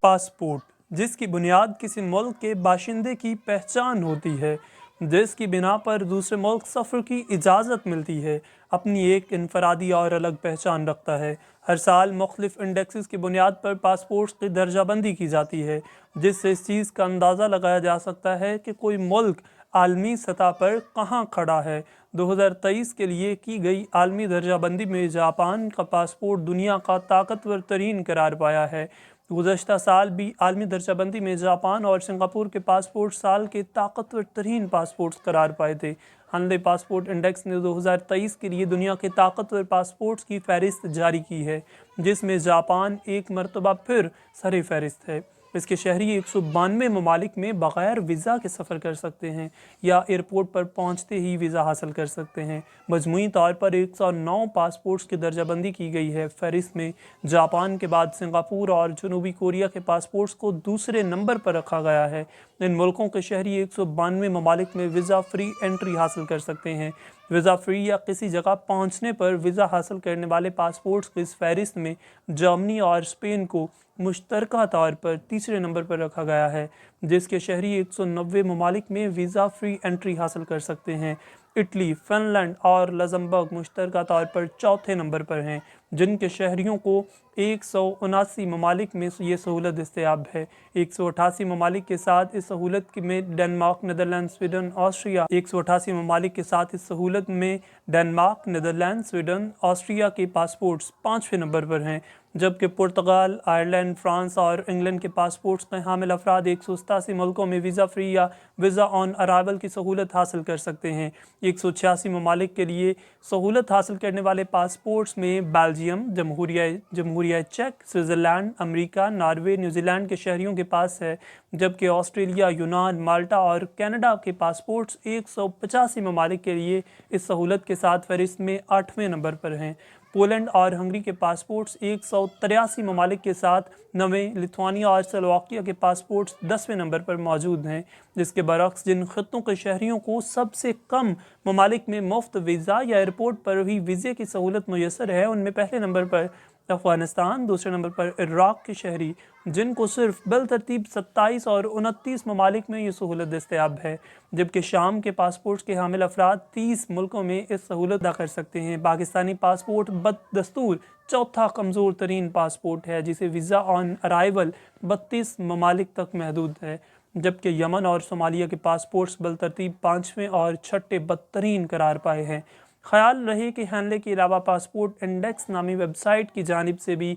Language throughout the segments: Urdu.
پاسپورٹ، جس کی بنیاد کسی ملک کے باشندے کی پہچان ہوتی ہے، جس کی بنا پر دوسرے ملک سفر کی اجازت ملتی ہے، اپنی ایک انفرادی اور الگ پہچان رکھتا ہے۔ ہر سال مختلف انڈیکسز کی بنیاد پر پاسپورٹس کی درجہ بندی کی جاتی ہے، جس سے اس چیز کا اندازہ لگایا جا سکتا ہے کہ کوئی ملک عالمی سطح پر کہاں کھڑا ہے۔ 2023 کے لیے کی گئی عالمی درجہ بندی میں جاپان کا پاسپورٹ دنیا کا طاقتور ترین قرار پایا ہے۔ گزشتہ سال بھی عالمی درجہ بندی میں جاپان اور سنگاپور کے پاسپورٹ سال کے طاقتور ترین پاسپورٹس قرار پائے تھے۔ ہنلے پاسپورٹ انڈیکس نے 2023 کے لیے دنیا کے طاقتور پاسپورٹس کی فہرست جاری کی ہے، جس میں جاپان ایک مرتبہ پھر سر فہرست ہے۔ اس کے شہری 192 ممالک میں بغیر ویزا کے سفر کر سکتے ہیں یا ایئرپورٹ پر پہنچتے ہی ویزا حاصل کر سکتے ہیں۔ مجموعی طور پر 109 پاسپورٹس کی درجہ بندی کی گئی ہے۔ فہرست میں جاپان کے بعد سنگاپور اور جنوبی کوریا کے پاسپورٹس کو دوسرے نمبر پر رکھا گیا ہے۔ ان ملکوں کے شہری 192 ممالک میں ویزا فری انٹری حاصل کر سکتے ہیں۔ ویزا فری یا کسی جگہ پہنچنے پر ویزا حاصل کرنے والے پاسپورٹس کی اس فہرست میں جرمنی اور اسپین کو مشترکہ طور پر تیسرے نمبر پر رکھا گیا ہے، جس کے شہری 190 ممالک میں ویزا فری انٹری حاصل کر سکتے ہیں۔ اٹلی، فن لینڈ اور لگزمبرگ مشترکہ طور پر چوتھے نمبر پر ہیں، جن کے شہریوں کو 179 ممالک میں یہ سہولت دستیاب ہے۔ 188 ممالک کے ساتھ اس سہولت میں ڈنمارک، نیدرلینڈ، سویڈن، آسٹریا 188 ممالک کے ساتھ اس سہولت میں ڈنمارک، نیدرلینڈ، سویڈن، آسٹریا کے پاسپورٹس 5ویں نمبر پر ہیں، جبکہ پرتگال، آئرلینڈ، فرانس اور انگلینڈ کے پاسپورٹس کے حامل افراد 187 ملکوں میں ویزا فری یا ویزا آن ارائیول کی سہولت حاصل کر سکتے ہیں۔ 186 ممالک کے لیے سہولت حاصل کرنے والے پاسپورٹس میں بیلجیم، جمہوریہ چیک، سوئٹزرلینڈ، امریکہ، ناروے، نیوزی لینڈ کے شہریوں کے پاس ہے، جبکہ آسٹریلیا، یونان، مالٹا اور کینیڈا کے پاسپورٹس 185 ممالک کے لیے اس سہولت کے ساتھ فہرست میں 8ویں نمبر پر ہیں۔ پولینڈ اور ہنگری کے پاسپورٹس 183 ممالک کے ساتھ 9ویں، لتھوانیا اور سلوواکیہ کے پاسپورٹس 10ویں نمبر پر موجود ہیں، جس کے برعکس جن خطوں کے شہریوں کو سب سے کم ممالک میں مفت ویزا یا ایئرپورٹ پر ہی ویزے کی سہولت میسر ہے، ان میں پہلے نمبر پر افغانستان، دوسرے نمبر پر عراق کے شہری، جن کو صرف بالترتیب 27 اور 29 ممالک میں یہ سہولت دستیاب ہے، جبکہ شام کے پاسپورٹس کے حامل افراد 30 ملکوں میں اس سہولت ادا کر سکتے ہیں۔ پاکستانی پاسپورٹ بدستور چوتھا کمزور ترین پاسپورٹ ہے، جسے ویزا آن ارائیول 32 ممالک تک محدود ہے، جبکہ یمن اور صومالیہ کے پاسپورٹس بالترتیب 5ویں اور 6ٹھے بدترین قرار پائے ہیں۔ خیال رہے کہ ہنلے کے علاوہ پاسپورٹ انڈیکس نامی ویب سائٹ کی جانب سے بھی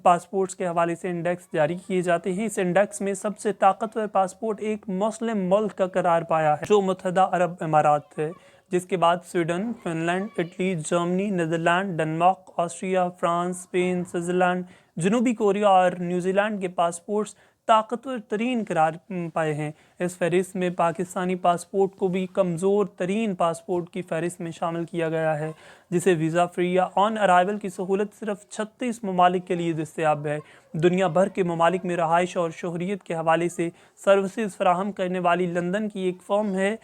پاسپورٹس کے حوالے سے انڈیکس جاری کیے جاتے ہیں۔ اس انڈیکس میں سب سے طاقتور پاسپورٹ ایک مسلم ملک کا قرار پایا ہے، جو متحدہ عرب امارات ہے، جس کے بعد Sweden, Finland, Italy, Germany, Netherland, Denmark, Austria, France, Spain, Switzerland, جنوبی کوریا اور نیوزی لینڈ کے پاسپورٹس طاقتور ترین قرار پائے ہیں۔ اس فہرست میں پاکستانی پاسپورٹ کو بھی کمزور ترین پاسپورٹ کی فہرست میں شامل کیا گیا ہے، جسے ویزا فری یا آن ارائیول کی سہولت صرف 36 ممالک کے لیے دستیاب ہے۔ دنیا بھر کے ممالک میں رہائش اور شہریت کے حوالے سے سروسز فراہم کرنے والی لندن کی ایک فرم ہے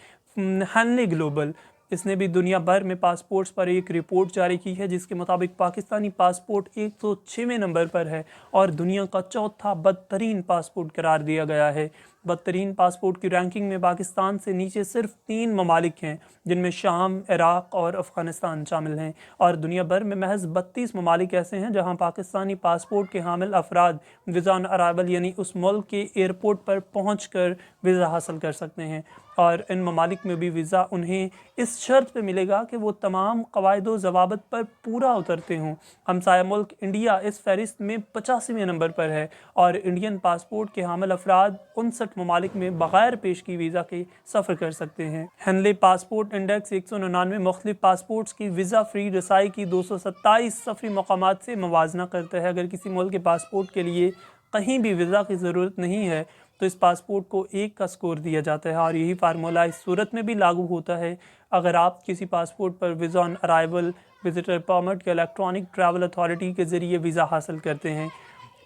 ہنلے گلوبل۔ اس نے بھی دنیا بھر میں پاسپورٹس پر ایک رپورٹ جاری کی ہے، جس کے مطابق پاکستانی پاسپورٹ 106ویں نمبر پر ہے اور دنیا کا چوتھا بدترین پاسپورٹ قرار دیا گیا ہے۔ بدترین پاسپورٹ کی رینکنگ میں پاکستان سے نیچے صرف 3 ممالک ہیں، جن میں شام، عراق اور افغانستان شامل ہیں، اور دنیا بھر میں محض 32 ممالک ایسے ہیں جہاں پاکستانی پاسپورٹ کے حامل افراد ویزا آن ارائیول یعنی اس ملک کے ایئرپورٹ پر پہنچ کر ویزا حاصل کر سکتے ہیں، اور ان ممالک میں بھی ویزا انہیں اس شرط پہ ملے گا کہ وہ تمام قواعد و ضوابط پر پورا اترتے ہوں۔ ہمسایہ ملک انڈیا اس فہرست میں 85ویں نمبر پر ہے، اور انڈین پاسپورٹ کے حامل افراد 59 ممالک میں بغیر پیشگی ویزا کے سفر کر سکتے ہیں۔ ہنلے پاسپورٹ انڈیکس 199 مختلف پاسپورٹس کی ویزا فری رسائی کی 227 سفری مقامات سے موازنہ کرتا ہے۔ اگر کسی ملک کے پاسپورٹ کے لیے کہیں بھی ویزا کی ضرورت نہیں ہے تو اس پاسپورٹ کو 1 کا سکور دیا جاتا ہے، اور یہی فارمولہ اس صورت میں بھی لاگو ہوتا ہے اگر آپ کسی پاسپورٹ پر ویزا آن ارائیول، وزٹر پرمٹ یا الیکٹرانک ٹریول اتھارٹی کے ذریعے ویزا حاصل کرتے ہیں۔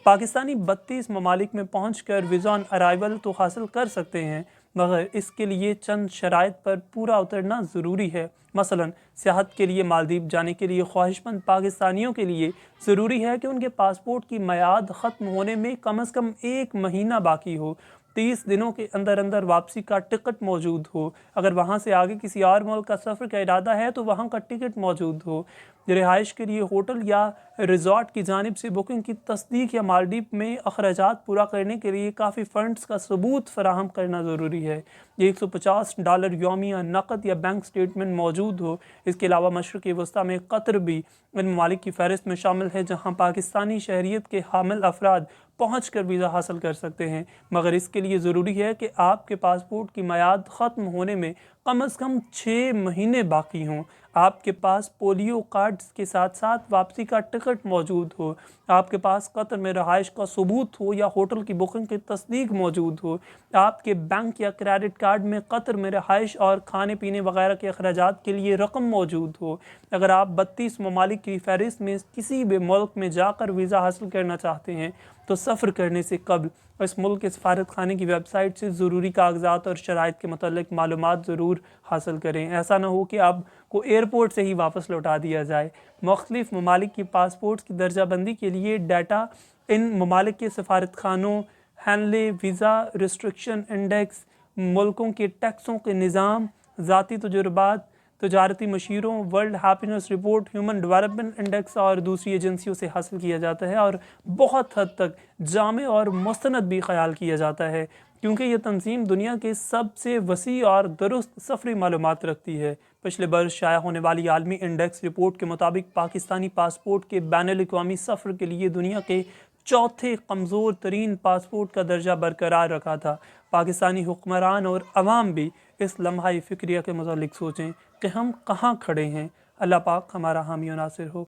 پاکستانی 32 ممالک میں پہنچ کر ویزا آن ارائیول تو حاصل کر سکتے ہیں، مگر اس کے لیے چند شرائط پر پورا اترنا ضروری ہے۔ مثلاً سیاحت کے لیے مالدیپ جانے کے لیے خواہش مند پاکستانیوں کے لیے ضروری ہے کہ ان کے پاسپورٹ کی میعاد ختم ہونے میں کم از کم 1 مہینہ باقی ہو، 30 دنوں کے اندر اندر واپسی کا ٹکٹ موجود ہو، اگر وہاں سے آگے کسی اور ملک کا سفر کا ارادہ ہے تو وہاں کا ٹکٹ موجود ہو، رہائش کے لیے ہوٹل یا ریزورٹ کی جانب سے بکنگ کی تصدیق یا مالدیپ میں اخراجات پورا کرنے کے لیے کافی فنڈز کا ثبوت فراہم کرنا ضروری ہے، $150 یومیہ نقد یا بینک سٹیٹمنٹ موجود ہو۔ اس کے علاوہ مشرقی وسطیٰ میں قطر بھی ان ممالک کی فہرست میں شامل ہے جہاں پاکستانی شہریت کے حامل افراد پہنچ کر ویزا حاصل کر سکتے ہیں، مگر اس کے لیے ضروری ہے کہ آپ کے پاسپورٹ کی میعاد ختم ہونے میں کم از کم 6 مہینے باقی ہوں، آپ کے پاس پولیو کارڈز کے ساتھ ساتھ واپسی کا ٹکٹ موجود ہو، آپ کے پاس قطر میں رہائش کا ثبوت ہو یا ہوٹل کی بکنگ کی تصدیق موجود ہو، آپ کے بینک یا کریڈٹ کارڈ میں قطر میں رہائش اور کھانے پینے وغیرہ کے اخراجات کے لیے رقم موجود ہو۔ اگر آپ 32 ممالک کی فہرست میں کسی بھی ملک میں جا کر ویزا حاصل کرنا چاہتے ہیں تو سفر کرنے سے قبل اس ملک کے سفارت خانے کی ویب سائٹ سے ضروری کاغذات اور شرائط کے متعلق معلومات ضرور حاصل کریں۔ ایسا نہ ہو کہ آپ کو ایئرپورٹ سے ہی واپس لوٹا دیا جائے۔ مختلف ممالک کی پاسپورٹس کی درجہ بندی کے لیے ڈیٹا ان ممالک کے سفارت خانوں، ہینلے ویزا ریسٹرکشن انڈیکس، ملکوں کے ٹیکسوں کے نظام، ذاتی تجربات، تجارتی مشیروں، world happiness report, human development index اور دوسری ایجنسیوں سے حاصل کیا جاتا ہے، اور بہت حد تک جامع اور مستند بھی خیال کیا جاتا ہے کیونکہ یہ تنظیم دنیا کے سب سے وسیع اور درست سفری معلومات رکھتی ہے۔ پچھلے برس شائع ہونے والی عالمی انڈیکس رپورٹ کے مطابق پاکستانی پاسپورٹ کے بین الاقوامی سفر کے لیے دنیا کے چوتھے کمزور ترین پاسپورٹ کا درجہ برقرار رکھا تھا۔ پاکستانی حکمران اور عوام بھی اس لمحہ فکریہ کے متعلق سوچیں کہ ہم کہاں کھڑے ہیں۔ اللہ پاک ہمارا حامی و ناصر ہو۔